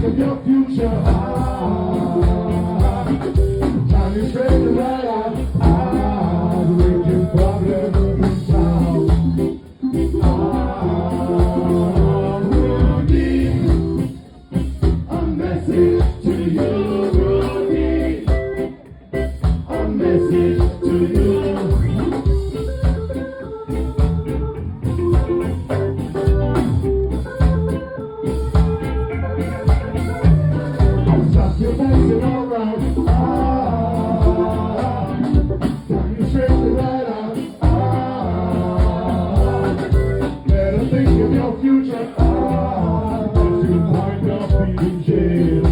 of your future. Time is straight to right out. Making problems in town. Rudy, a message to you, Rudy. A message to you. Stop your dancing around. Turn you straight to right out. Better think of your future. As you wind up in jail.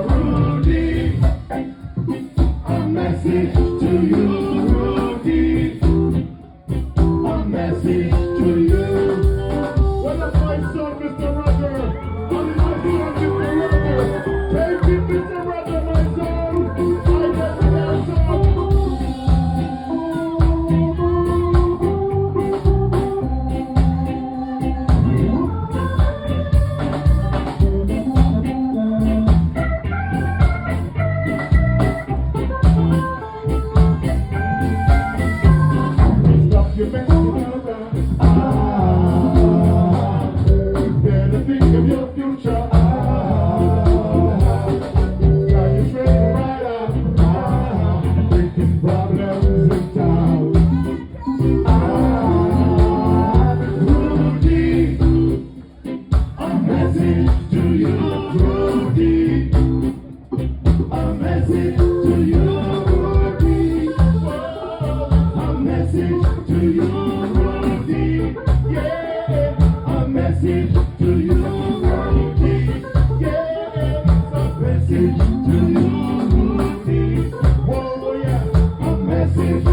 Rudy, a message to you, Rudy. A message to you. What up, my son, Mr. Roger? What is my son, Mr. Roger? Take it, Mr. Roger, my son. I get the answer. Stop your messing around. Better think of your future. Got you straight right out. Making problems in town. Rudy, a message to you, Rudy. A message to you, Rudy. A message to you, Rudy. Yeah, a message to you, Rudy. Yeah, a message to you, Rudy. Whoa, yeah, a message